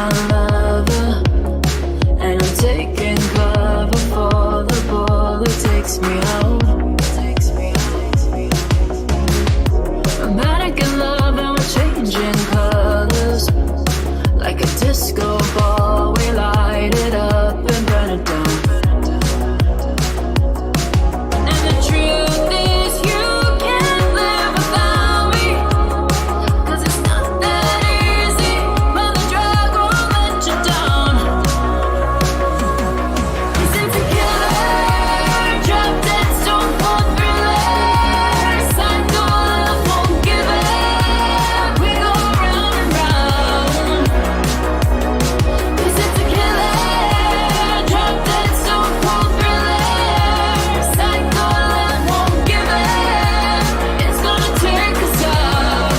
my lover, and I'm taking cover for the bullet takes me out. I'm manic in love and we're changing colors like a disco ball. We light it up and burn it down. And the truth is you can't live without me, 'cause it's not that easy, but the drug won't let you down. 'Cause it's a killer, drop dead, stone cold thriller, psycho love won't give up, we go round and round. 'Cause it's a killer, drop dead, stone cold thriller, psycho love won't give up, it's gonna take us out.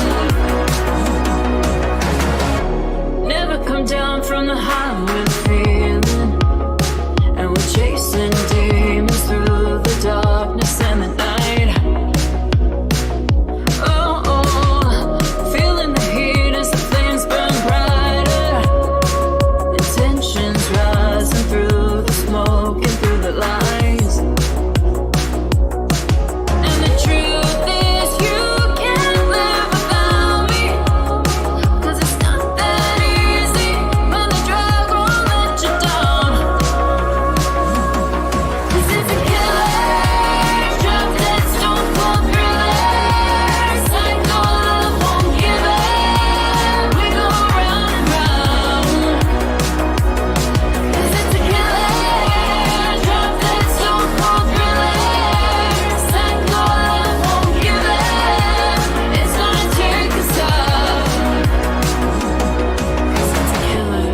Never come down from the high we're feeling, and we're chasing demons through the darkness and the night. Oh, oh, feeling the heat as the flames burn brighter, the tensions rising through the smoke and through the lies. And the truth is you can't live without me, 'cause it's not that easy, but the drug won't let you down. 'Cause it's a killer, drop dead, stone cold thriller, psycho love won't give up, we go round and round. 'Cause it's a killer, drop dead, stone cold thriller, psycho love won't give up, it's gonna take us out. 'Cause it's a killer,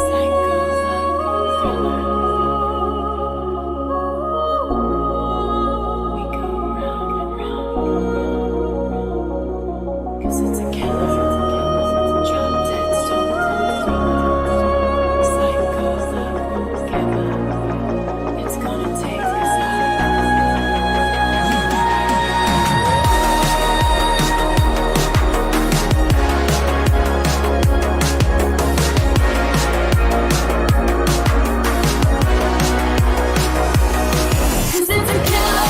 psycho love thriller, we go round and round. 'Cause it's a killer, drop dead, stone cold thriller, psycho love won't give up, it's gonna take us out. Cause it's a killer,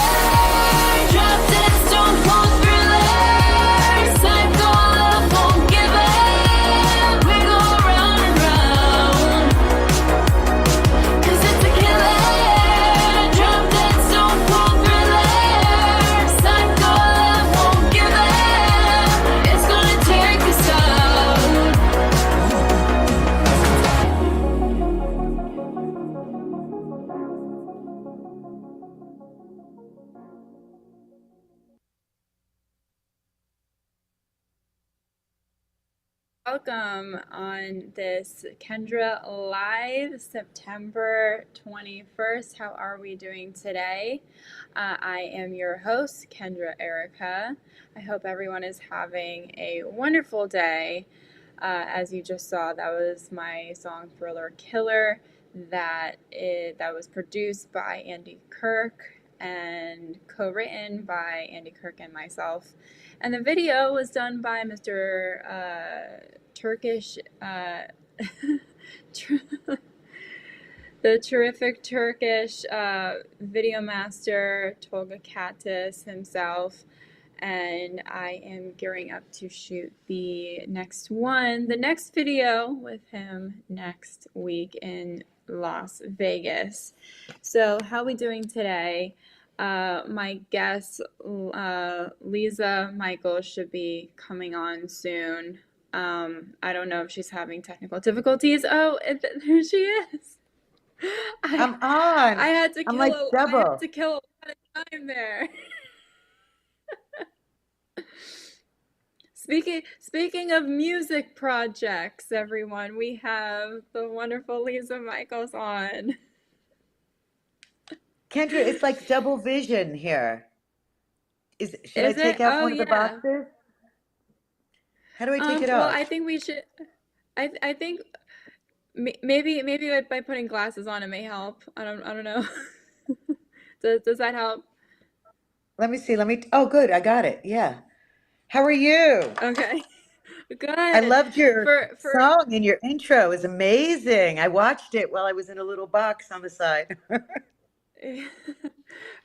drop dead, stone cold thriller, psycho love won't give up, we go round and round. 'Cause it's a killer, drop dead, stone cold thriller, psycho love won't give up, it's gonna take us out. Welcome on this Kendra Live, September 21st. How are we doing today? I am your host, Kendra Erica. I hope everyone is having a wonderful day. As you just saw, that was my song Thriller Killer that was produced by Andy Kirk and co-written by Andy Kirk and myself. And the video was done by Mr. Turkish, the terrific Turkish video master Tolga Katis himself. And I am gearing up to shoot the next video with him next week in Las Vegas. So how are we doing today? My guest, Lisa Michaels, should be coming on soon. I don't know if she's having technical difficulties. Oh, there she is. I'm on. I had to I'm kill like I double. had to kill a lot of time there. Speaking of music projects, everyone, we have the wonderful Lisa Michaels on. Kendra, it's like double vision here. Should I Is take it? off Oh, one of the yeah. boxes? How do I take it Well, off? I think we should. I think maybe by putting glasses on it may help. I don't know. Does that help? Let me see. Oh, good. I got it. Yeah. How are you? Okay. I Good. loved your For song and your intro. It was amazing. I watched it while I was in a little box on the side.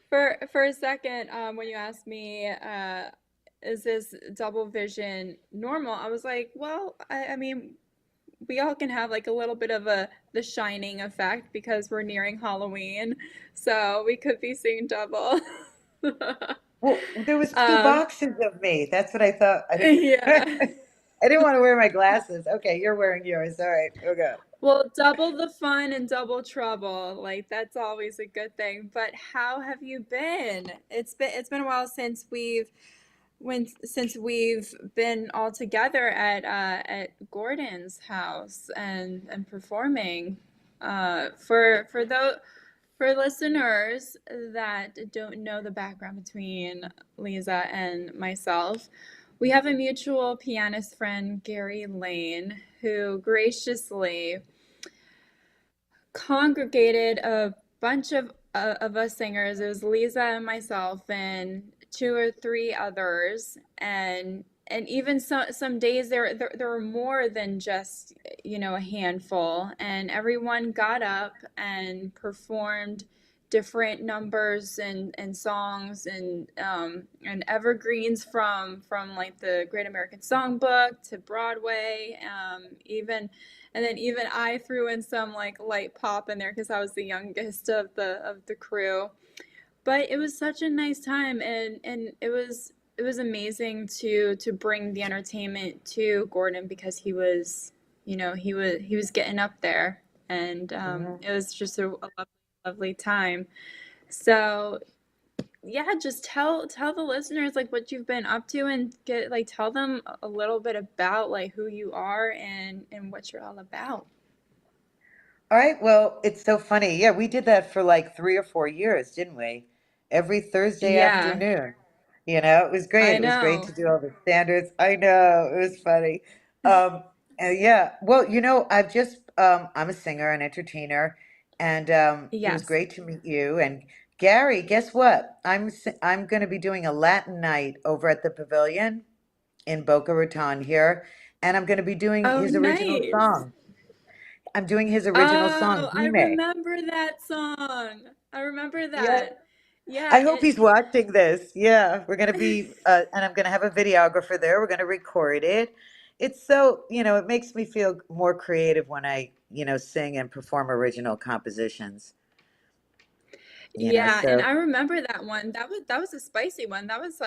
for a second, when you asked me, is this double vision normal? I was like, well, I mean, we all can have like a little bit of a the shining effect because we're nearing Halloween, so we could be seeing double. Well, there was two Um, boxes of me. That's what I thought. I didn't, yeah. I didn't want to wear my glasses. Okay, you're wearing yours. All right, okay. Well, double the fun and double trouble. Like that's always a good thing. But how have you been? It's been a while since we've been all together at Gordon's house and performing. For listeners that don't know the background between Lisa and myself, we have a mutual pianist friend, Gary Lane, who graciously congregated a bunch of us singers. It was Lisa and myself and two or three others, and even some days there were more than just a handful, and everyone got up and performed different numbers and songs and evergreens from like the Great American Songbook to Broadway, and then even I threw in some like light pop in there because I was the youngest of the crew. But it was such a nice time, and it was amazing to bring the entertainment to Gordon because he was getting up there, and Mhm. it was just a lovely, lovely time. So yeah, just tell the listeners like what you've been up to and get like tell them a little bit about like who you are and what you're all about. All right, well, it's so funny. Yeah, we did that for like 3 or 4 years, didn't we? Every Thursday Yeah, afternoon. It was great. I It was great know. to do all the standards. I know, it was funny. Um, and yeah, well, I'm a singer and entertainer, and it was Yes. great to meet you. And Gary, guess what? I'm going to be doing a Latin night over at the Pavilion in Boca Raton here, and I'm going to be doing Oh, his original nice. song. I'm doing his original song, Oh, I Dime. remember that song. I remember Yeah. that. Yeah, I hope he's watching this. Yeah, we're going to be, and I'm going to have a videographer there. We're going to record it. It's so, it makes me feel more creative when I, sing and perform original compositions. yeah, and So I remember that one. That was a spicy one. That was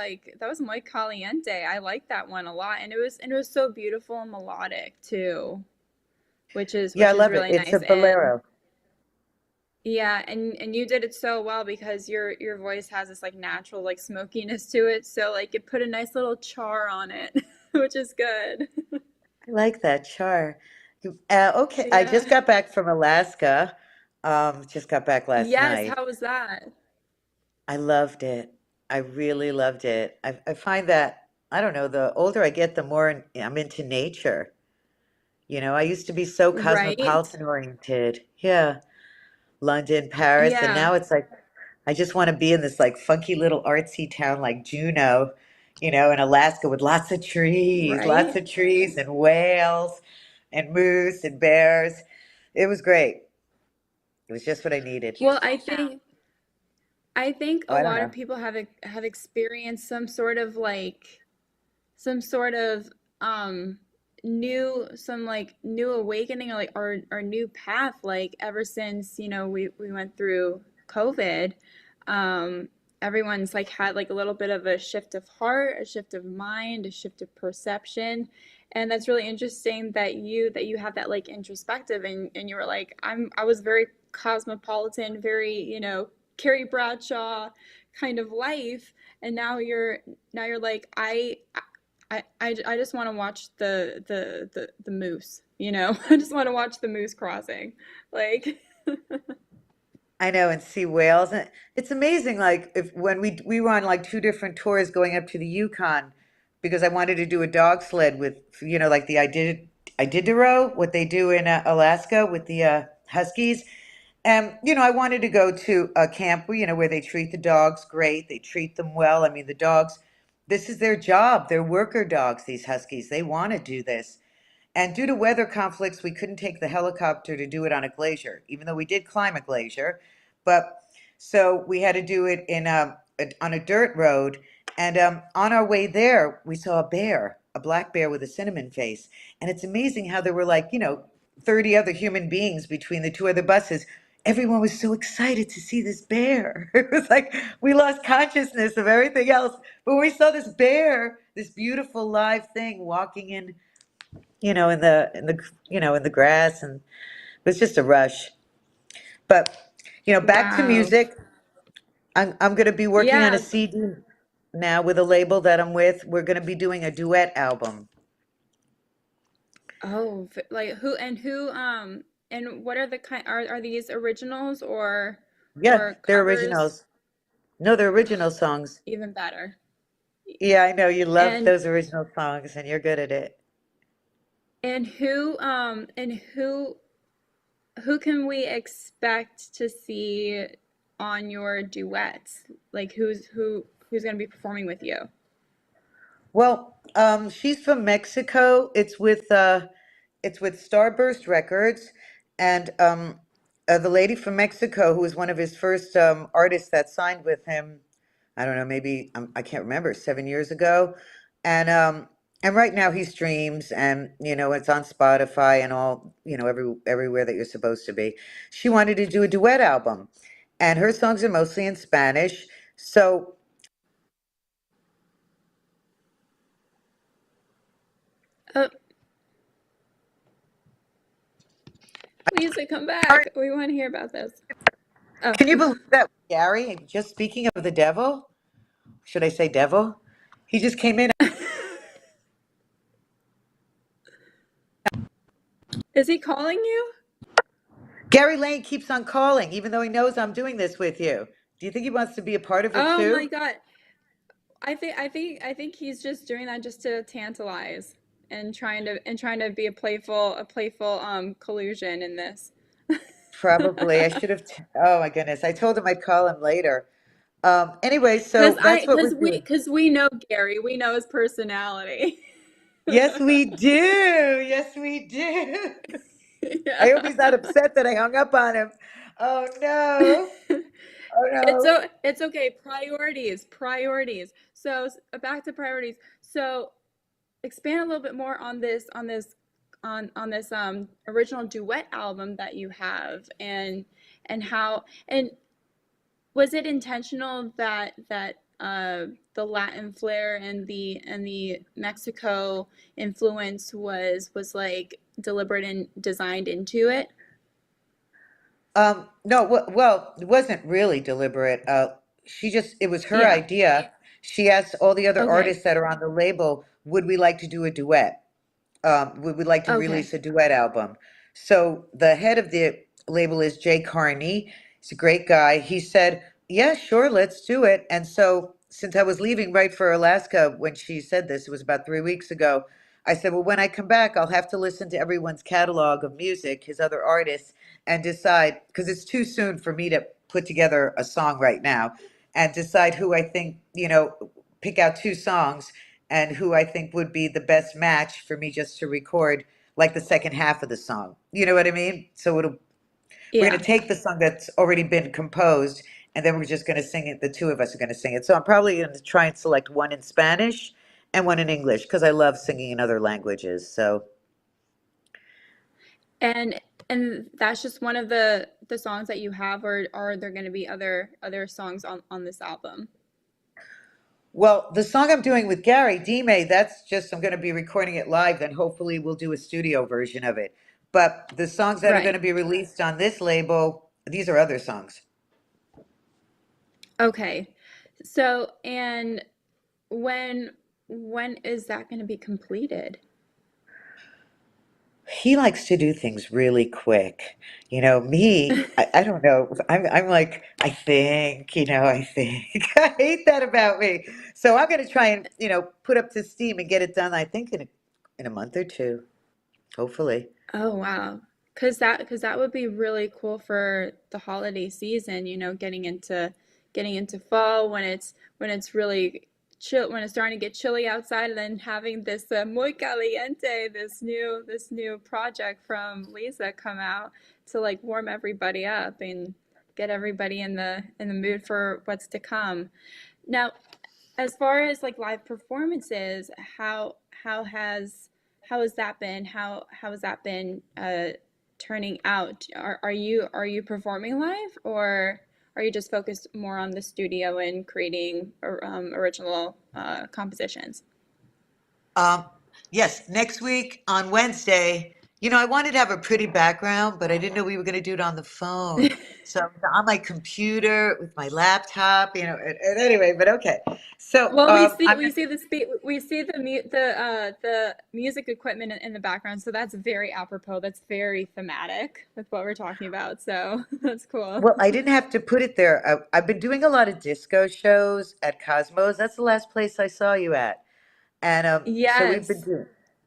Muy Caliente. I like that one a lot, and it was so beautiful and melodic too, which is yeah, I which is love it. really It's a nice. And bolero. yeah, and you did it so well because your voice has this like natural like smokiness to it, so like it put a nice little char on it, which is good. I like that, char. Okay, I just Yeah. got back from Alaska. Just got back last Yes, night. how was that? I loved it. I really loved it. I find that, I don't know, the older I get, the more I'm into nature. I used to be so Right? cosmopolitan oriented. Yeah, London, Paris, and Yeah, now it's like I just want to be in this like funky little artsy town like Juneau, in Alaska with lots right. of trees and whales and moose and bears. It was great. It was just what I needed. Well, I think Oh, a I don't lot of know. people have experienced some sort of um new awakening or like or new path like ever since we went through COVID. um Everyone's like had like a little bit of a shift of heart, a shift of mind, a shift of perception, and that's really interesting that you have that like introspective, and you were like I was very cosmopolitan, very Carrie Bradshaw kind of life, and now you're like I just want to watch the moose. I just want to watch the moose crossing. Like, I know, and see whales. And it's amazing, like if when we were on like two different tours going up to the Yukon because I wanted to do a dog sled with, like the Iditarod, what they do in Alaska with the Huskies. And I wanted to go to a camp where, where they treat the dogs great, they treat them well. I mean, the dogs this is their job. They're worker dogs, these huskies. They want to do this. And due to weather conflicts, we couldn't take the helicopter to do it on a glacier, even though we did climb a glacier. But so we had to do it on a dirt road. And on our way there, we saw a bear, a black bear with a cinnamon face. And it's amazing how there were like, 30 other human beings between the two other buses. Everyone was so excited to see this bear. It was like we lost consciousness of everything else. But we saw this bear, this beautiful live thing walking in, in the grass, and it was just a rush. But back to Wow. music. I'm going to be working on a Yeah. CD now with a label that I'm with. We're going to be doing a duet album. Oh, like and what are the kind are these originals Yeah, or they're covers? originals. No, they're original songs. Even better. Yeah, I know you love And those original songs, and you're good at it. who can we expect to see on your duets? Like who's going to be performing with you? Well, she's from Mexico. It's with Starburst Records, and the lady from Mexico, who was one of his first artists that signed with him. I don't know, maybe I can't remember, 7 years ago, and right now he streams, and it's on Spotify and all, everywhere that you're supposed to be. She wanted to do a duet album, and her songs are mostly in Spanish. So Oh, Lisa, come back. We want to hear about this. Oh. can you believe that, Gary? Just speaking of the devil, should I say devil? He just came in. Is he calling you? Gary Lane keeps on calling, even though he knows I'm doing this with you. Do you think he wants to be a part of it Oh my too? God. I think he's just doing that just to tantalize and trying to be a playful collusion in this. Probably. I should have. Oh my goodness. I told him I'd call him later. Anyway, so that's what we're doing. Cause we know Gary, we know his personality. Yes, we do. Yes, we do. I Yeah. hope he's not upset that I hung up on him. Oh no. Oh no. It's okay. Priorities. So back to priorities. So expand a little bit more on this original duet album that you have and how and was it intentional that the Latin flair and the Mexico influence was like deliberate and designed into it? No, well, it wasn't really deliberate. It was her Yeah. idea. She asked all the other Okay. artists that are on the label, would we like to do a duet? We would like to Okay. release a duet album. So the head of the label is Jay Carney. He's a great guy. He said, yeah, sure, let's do it. And so since I was leaving right for Alaska when she said this, it was about 3 weeks ago, I said, well, when I come back, I'll have to listen to everyone's catalog of music, his other artists, and decide, because it's too soon for me to put together a song right now, and decide who I think, pick out two songs and who I think would be the best match for me just to record like the second half of the song. You know what I mean? So we're going Yeah. to take the song that's already been composed, and then we're just going to sing it. The two of us are going to sing it. So I'm probably going to try and select one in Spanish and one in English because I love singing in other languages. So, And that's just one of the songs that you have, or are there going to be other songs on this album? well, the song I'm doing with Gary Dime, that's just, I'm going to be recording it live. Then hopefully we'll do a studio version of it. But the songs that are going Right. to be released on this label, these are other songs. Okay. So, and when when is that going to be completed? He likes to do things really quick. Me, I don't know. I'm like, I think. I hate that about me. So I'm going to try and, put up to steam and get it done, I think, in a month or two, hopefully. Oh wow. Cause that would be really cool for the holiday season, getting into fall when it's really chill when it's starting to get chilly outside, and then having this muy caliente, this new project from Lisa come out to like warm everybody up and get everybody in the mood for what's to come. Now, as far as like live performances, how has how has that been? How has that been turning out? Are you performing live, or are you just focused more on the studio and creating original compositions? Um, yes, next week on Wednesday. I wanted to have a pretty background, but I didn't know we were going to do it on the phone. So I'm on my computer with my laptop, and anyway, but okay. So Well, we see I'm we see the we see the music equipment in the background, so that's very apropos. That's very thematic with what we're talking about. So that's cool. well, I didn't have to put it there. I've been doing a lot of disco shows at Cosmos. That's the last place I saw you at. And so we've been Yes. doing,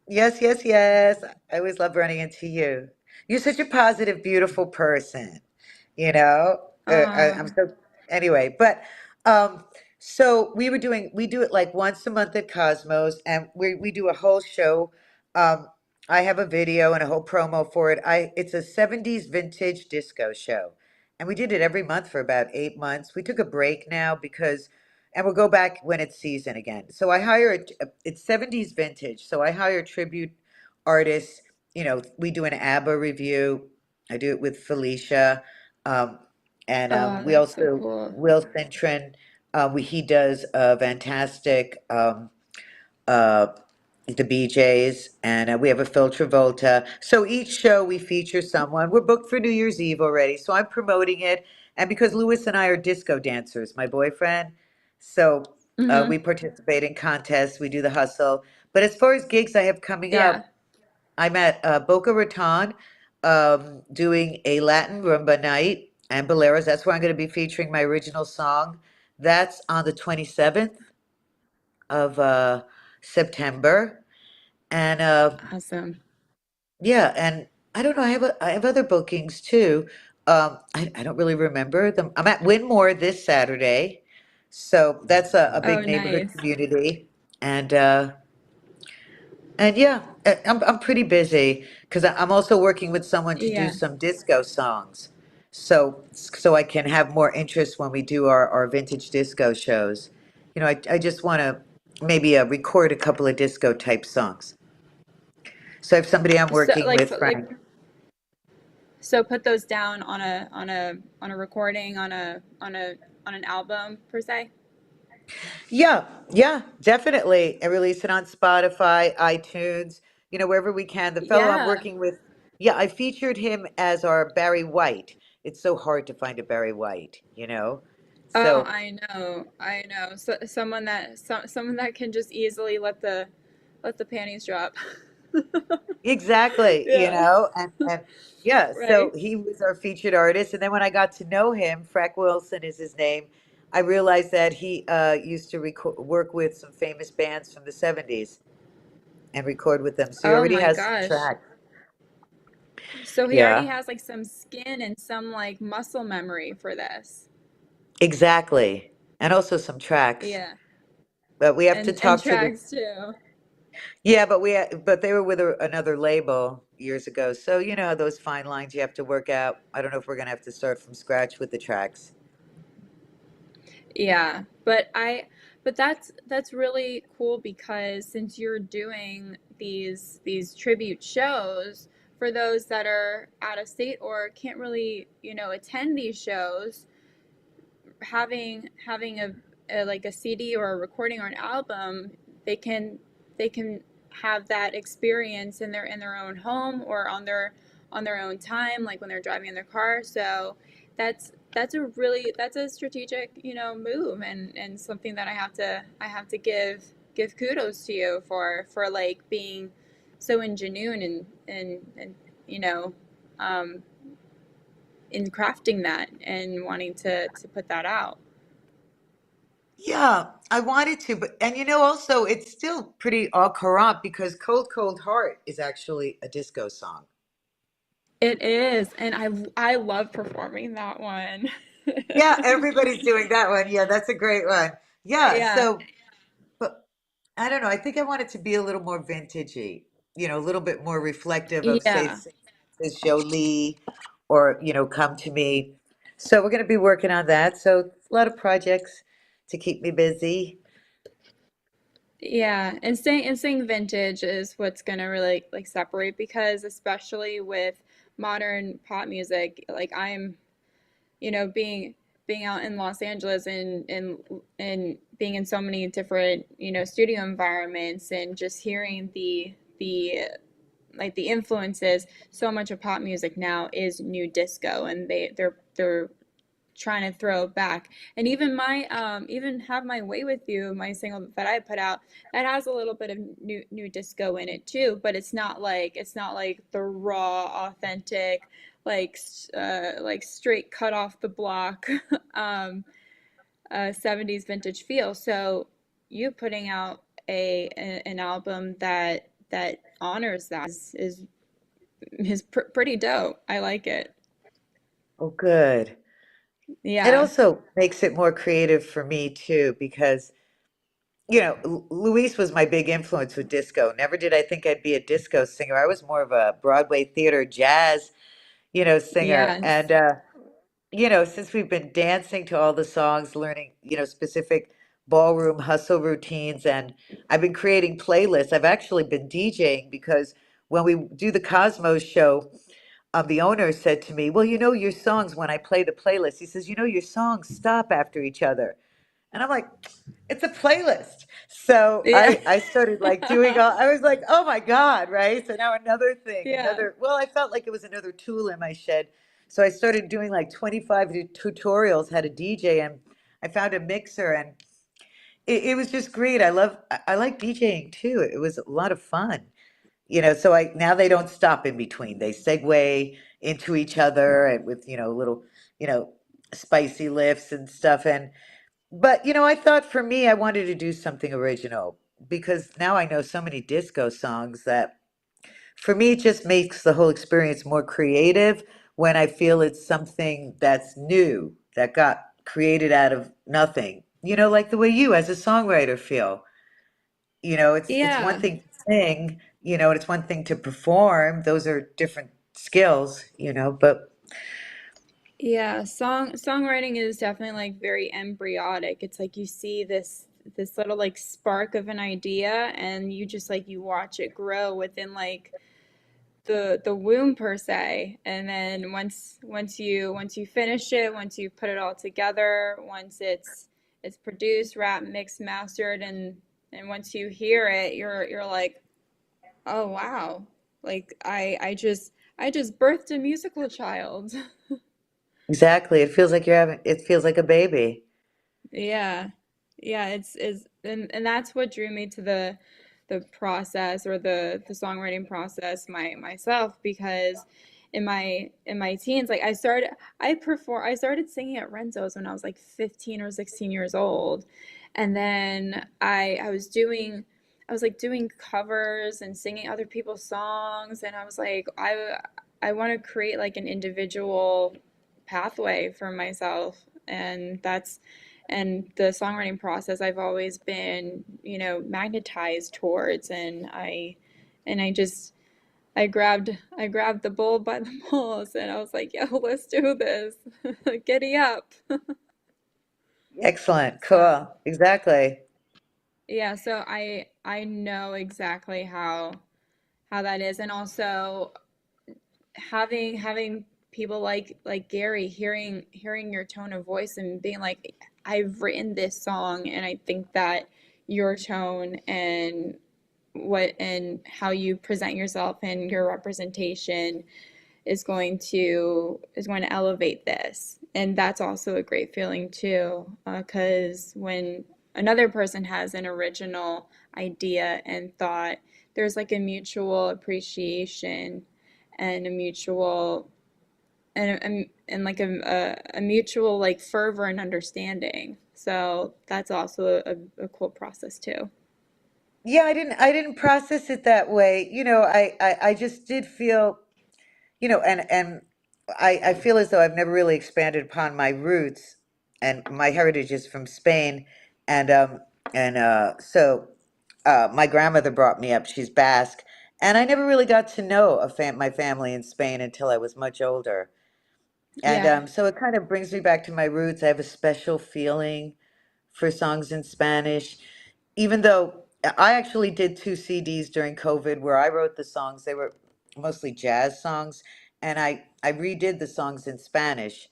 yes, yes, yes. I always love running into you. You're such a positive, beautiful person. You know, I'm Um. so, anyway, but um, so we do it like once a month at Cosmos, and we do a whole show. Um, I have a video and a whole promo for it. It's a 70s vintage disco show, and we did it every month for about 8 months. We took a break now because and we'll go back when it's season again. So it's 70s vintage. So I hire tribute artists. We do an ABBA review. I do it with Felicia. Um, and Oh, we that's so also, cool. Will Cintron, he does a fantastic uh, the BJ's, and we have a Phil Travolta. So each show we feature someone. We're booked for New Year's Eve already, so I'm promoting it. And because Louis and I are disco dancers, my boyfriend, so Mm-hmm. we participate in contests, we do the hustle. But as far as gigs I have coming Yeah. up, I'm at Boca Raton doing a Latin rumba night and boleros. That's where I'm going to be featuring my original song. That's on the 27th of September. And Awesome. yeah, and I don't know. I have other bookings too. I don't really remember them. I'm at Winmore this Saturday, so that's a Oh, big neighborhood nice. community, and yeah, I'm pretty busy because I'm also working with someone to do Yeah. some disco songs, so I can have more interest when we do our vintage disco shows. I just want to maybe record a couple of disco type songs. So I have somebody I'm So working like with, so like Frank. so put those down on a recording on an album per se. Yeah, yeah, definitely. And release it on Spotify, iTunes, wherever we can. The fellow I'm Yeah. working with, yeah, I featured him as our Barry White. It's so hard to find a Barry White. Oh, So I know. I know. So someone that can just easily let the panties drop. exactly, Yeah. and yeah, so Right. he was our featured artist. And then when I got to know him, Freck Wilson is his name, I realized that he used to work with some famous bands from the 70s and record with them. So he Oh already my has some gosh. tracks. So he already Yeah. has like some skin and some like muscle memory for this. Exactly. And also some tracks. Yeah. But we have to And talk to the tracks too. yeah, but they were with another label years ago. So you know how those fine lines you have to work out. I don't know if we're gonna have to start from scratch with the tracks. Yeah, but that's really cool because since you're doing these tribute shows for those that are out of state or can't really, attend these shows, having a like a CD or a recording or an album, they can they can have that experience in their own home or on their own time, like when they're driving in their car. So that's a strategic, move and something that I have to give kudos to you for like being so ingenuine and you know um, in crafting that and wanting to put that out. Yeah, I wanted to, but and also it's still pretty au courant because Cold Cold Heart is actually a disco song. It is, and I love performing that one. Yeah, everybody's doing that one. Yeah, that's a great one. Yeah, Yeah. so I don't know. I think I want it to be a little more vintagey, a little bit more reflective of, say, Yeah. says Jolie or, Come to Me. So we're going to be working on that. So a lot of projects to keep me busy. Yeah, and staying vintage is what's gonna really like separate because especially with modern pop music, like I'm, being out in Los Angeles and being in so many different, studio environments and just hearing the like the influences, so much of pop music now is new disco and they're trying to throw back. And even my even Have My Way with You, my single that I put out, that has a little bit of new disco in it too, but it's not like the raw authentic like straight cut off the block um 70s vintage feel. So you putting out an album that honors that is pretty dope. I like it. Oh, good. It Yeah. also makes it more creative for me too, because, Luis was my big influence with disco. Never did I think I'd be a disco singer. I was more of a Broadway theater jazz, singer. Yes. And, since we've been dancing to all the songs, learning, specific ballroom hustle routines, and I've been creating playlists. I've actually been DJing because when we do the Cosmos show, the owner said to me, "Well, your songs when I play the playlist." He says, "Your songs stop after each other." And I'm like, it's a playlist. So Yeah. I started like doing all, I was like, oh my God, right? So now another thing, Yeah. well, I felt like it was another tool in my shed. So I started doing like 25 tutorials how to DJ, and I found a mixer, and it was just great. I like DJing too. It was a lot of fun. So now they don't stop in between. They segue into each other and with, little, you know, spicy lifts and stuff. But, I thought for me, I wanted to do something original because now I know so many disco songs that for me, it just makes the whole experience more creative when I feel it's something that's new, that got created out of nothing. Like the way you as a songwriter feel. It's one Yeah. thing to sing, and it's one thing to perform. Those are different skills, but Yeah. Songwriting is definitely like very embryonic. It's like you see this little like spark of an idea and you just like you watch it grow within like the womb per se. And then once you finish it, once you put it all together, once it's produced, wrapped, mixed, mastered, and once you hear it, you're like, oh wow. Like I just birthed a musical child. exactly. It feels like a baby. Yeah. Yeah, it's and that's what drew me to the process or the songwriting process myself because in my teens like I started singing at Renzo's when I was like 15 or 16 years old. And then I was like doing covers and singing other people's songs and I was like I want to create like an individual pathway for myself and the songwriting process I've always been, magnetized towards and I just I grabbed the bull by the balls and I was like, yo, let's do this. Giddy up. Excellent. So Cool. Exactly. yeah, so I know exactly how that is and also having people like Gary hearing your tone of voice and being like, I've written this song and I think that your tone and how you present yourself and your representation is going to elevate this. And that's also a great feeling too, because when another person has an original idea and thought, there's like a mutual appreciation and a mutual and like a mutual like fervor and understanding. So that's also a cool process too. Yeah, I didn't process it that way. I just did feel, and I feel as though I've never really expanded upon my roots, and my heritage is from Spain, and so. my grandmother brought me up. She's Basque, and I never really got to know my family in Spain until I was much older. And Yeah. so it kind of brings me back to my roots. I have a special feeling for songs in Spanish, even though I actually did two CDs during COVID where I wrote the songs. They were mostly jazz songs, and I redid the songs in Spanish.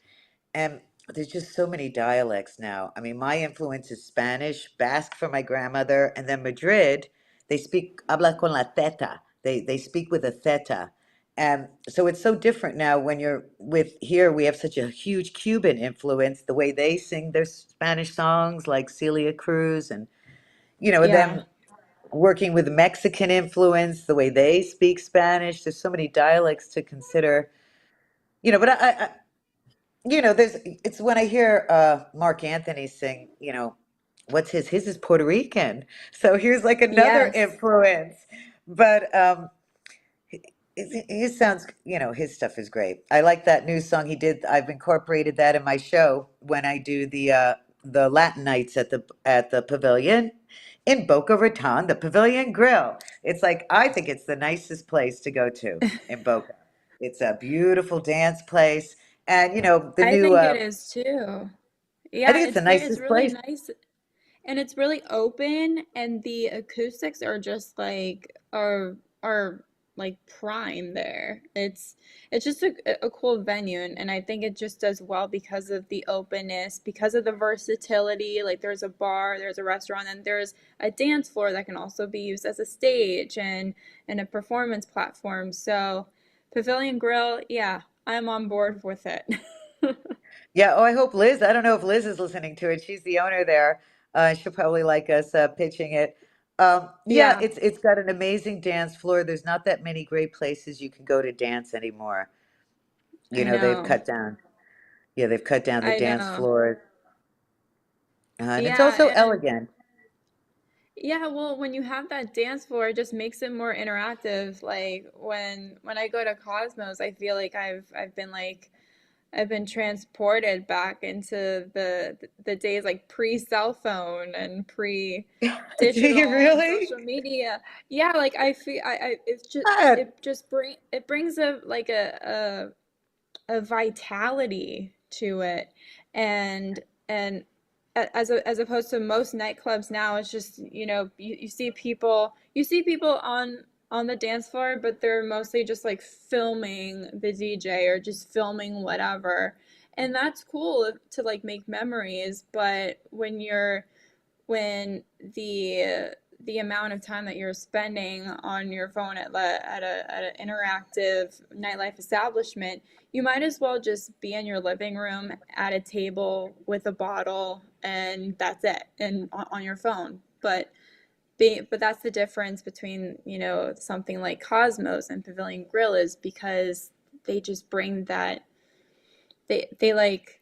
And there's just so many dialects now. I mean, my influence is Spanish, Basque for my grandmother, and then Madrid, they speak habla con la theta. They speak with a theta. And so it's so different now when you're with here, we have such a huge Cuban influence, the way they sing their Spanish songs, like Celia Cruz, and, Yeah. them working with Mexican influence, the way they speak Spanish. There's so many dialects to consider, but there's it's when I hear Mark Anthony sing, what's his is Puerto Rican. So here's like another Yes. influence. But his sounds, his stuff is great. I like that new song he did. I've incorporated that in my show when I do the Latin nights at the Pavilion in Boca Raton, the Pavilion Grill. It's like I think it's the nicest place to go to in Boca. It's a beautiful dance place, and the I new. think it is too. I Yeah, think it's the it's nicest really place. nice. And it's really open, and the acoustics are just like are like prime there. It's just a cool venue, and I think it just does well because of the openness, because of the versatility. Like there's a bar, there's a restaurant, and there's a dance floor that can also be used as a stage and a performance platform. So Pavilion Grill, yeah, I'm on board with it. Yeah. Oh, I hope Liz. I don't know if Liz is listening to it. She's the owner there. She'll probably like us pitching it. Yeah, Yeah, it's got an amazing dance floor. There's not that many great places you can go to dance anymore. I They've know. cut down. Yeah, they've cut down the I dance know. floors, and it's Yeah, also and elegant. yeah, well, when you have that dance floor, it just makes it more interactive. Like when I go to Cosmos, I feel like I've been transported back into the days like pre-cell phone and Do you pre-digital and really? social media. Yeah, like I feel I God. it just brings a like a vitality to it, and and as opposed to most nightclubs now, it's just you see people on the dance floor, but they're mostly just like filming the DJ or just filming whatever, and that's cool to like make memories, but when the amount of time that you're spending on your phone at an interactive nightlife establishment, you might as well just be in your living room at a table with a bottle and that's it, and on your phone. But that's the difference between something like Cosmos and Pavilion Grill, is because they just bring that they like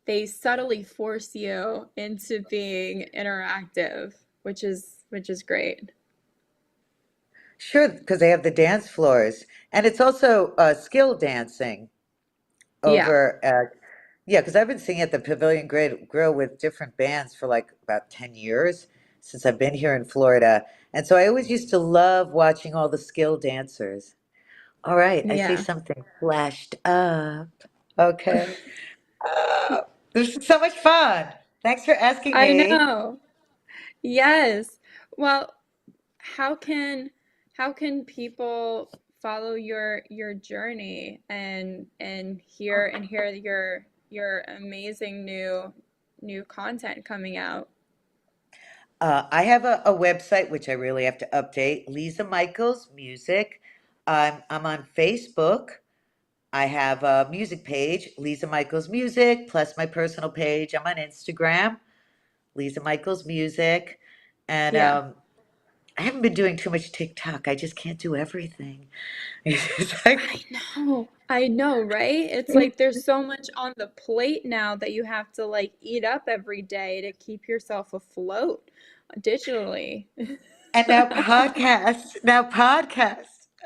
they subtly force you into being interactive, which is great. Sure, because they have the dance floors, and it's also skill dancing Yeah, over at. Yeah, because I've been singing at the Grill with different bands for like about 10 years since I've been here in Florida. And so I always used to love watching all the skill dancers. All right, I see yeah. something flashed up. Okay. This is so much fun. Thanks for asking I me. know. Yes. Well, how can how can people follow your journey and hear your amazing new content coming out? I have a website which I really have to update. Lisa Michaels Music. I'm on Facebook. I have a music page, Lisa Michaels Music, plus my personal page. I'm on Instagram, Lisa Michaels Music, and Yeah. I haven't been doing too much TikTok. I just can't do everything. It's like, I know, right? It's like there's so much on the plate now that you have to like eat up every day to keep yourself afloat digitally. and now podcasts,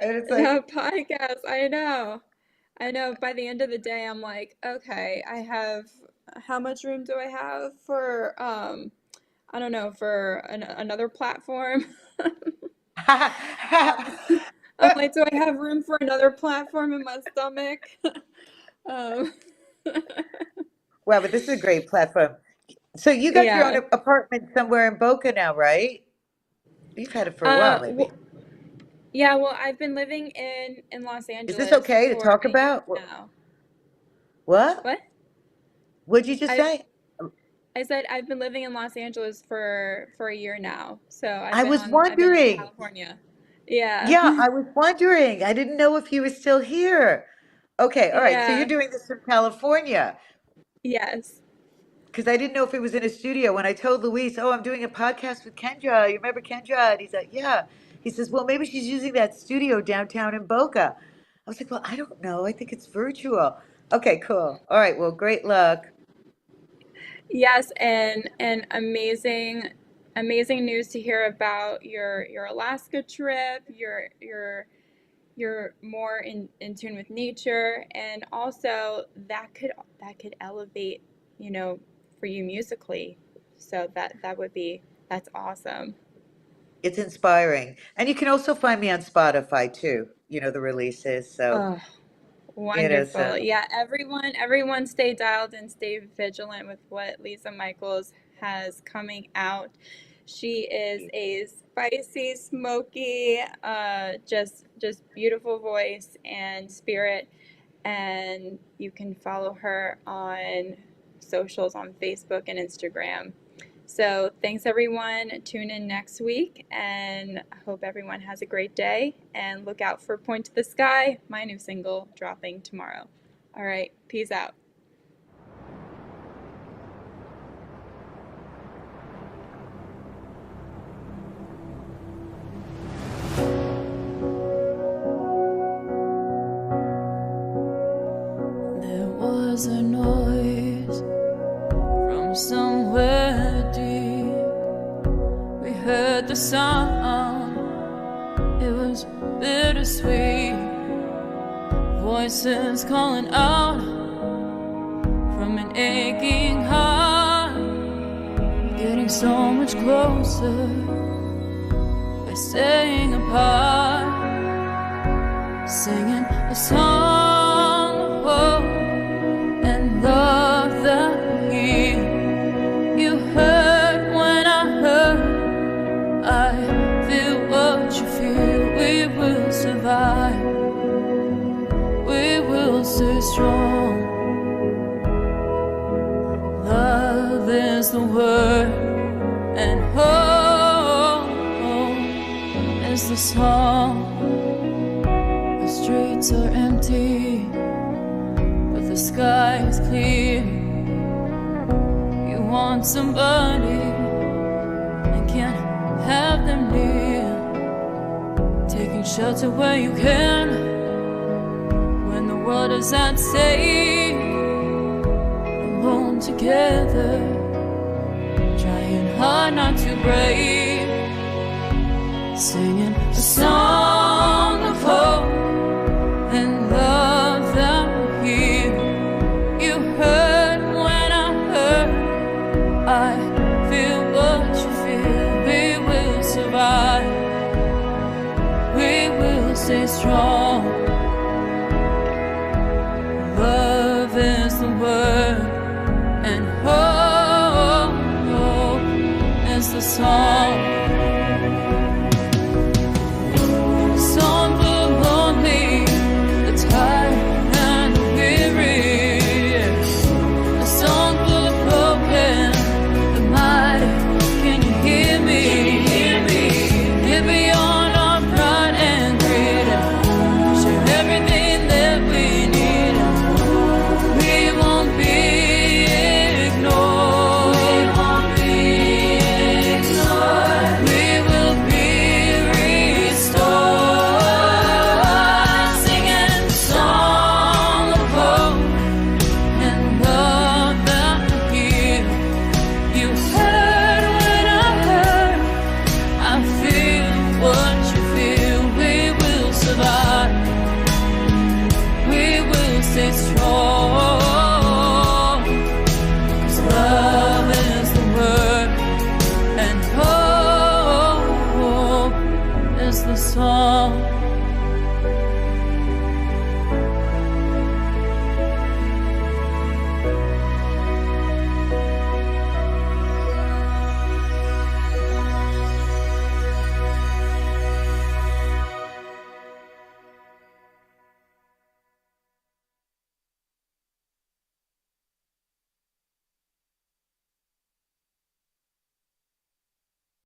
and it's like, No, podcast, I know. I know by the end of the day I'm like, okay, I have how much room do I have for I don't know, for another platform. Uh, I'm like, do I have room for another platform in my stomach? Um, Well, but this is a great platform. So you got your own yeah. apartment somewhere in Boca now, right? You've had it for a while, maybe. Well, yeah, well, I've been living in Los Is this Angeles okay to for talk a year about? now. What? What? What'd you just I've say? I said I've been living in Los Angeles for a year now. So I was I've been in wondering. California. Yeah. Yeah, I was wondering. I didn't know if you were still here. Okay, all right. So you're Yeah. doing this from California. Yes. Because I didn't know if it was in a studio. When I told Luis, oh, I'm doing a podcast with Kendra. You remember Kendra? And he's like, yeah. He says, well, maybe she's using that studio downtown in Boca. I was like, well, I don't know. I think it's virtual. Okay, cool. All right. Well, great luck. Yes, and amazing news to hear about your Alaska trip. You're more in tune with nature, and also that could elevate, you know, for you musically. So that would be that's awesome. It's inspiring. And you can also find me on Spotify too, the releases. So, Oh, so wonderful. Yeah, everyone stay dialed and stay vigilant with what Lisa Michaels has coming out. She is a spicy, smoky, just beautiful voice and spirit, and you can follow her on socials on Facebook and Instagram. So thanks everyone. Tune in next week and I hope everyone has a great day and look out for Point to the Sky, my new single dropping tomorrow. All right, peace out. There was a noise from somewhere deep. We heard the sound, it was bittersweet. Voices calling out from an aching heart, getting so much closer. We're staying apart, singing a song of hope and love that we you heard when I heard. I feel what you feel. We will survive. We will stay strong. Love is the word, and hope is the song. The streets are empty, but the sky is clear. You want somebody and can't have them near. Taking shelter where you can when the world is at stake. Alone together, trying hard not to break. Singing a song of hope and love that will heal. You heard when I heard. I feel what you feel. We will survive. We will stay strong. Love is the word, and hope is the song. Song for the lonely, the tired and the weary. A song for the broken, the mighty. Can you hear me? Get beyond our pride and greed. Share everything that we need. We won't be ignored. We won't be ignored. We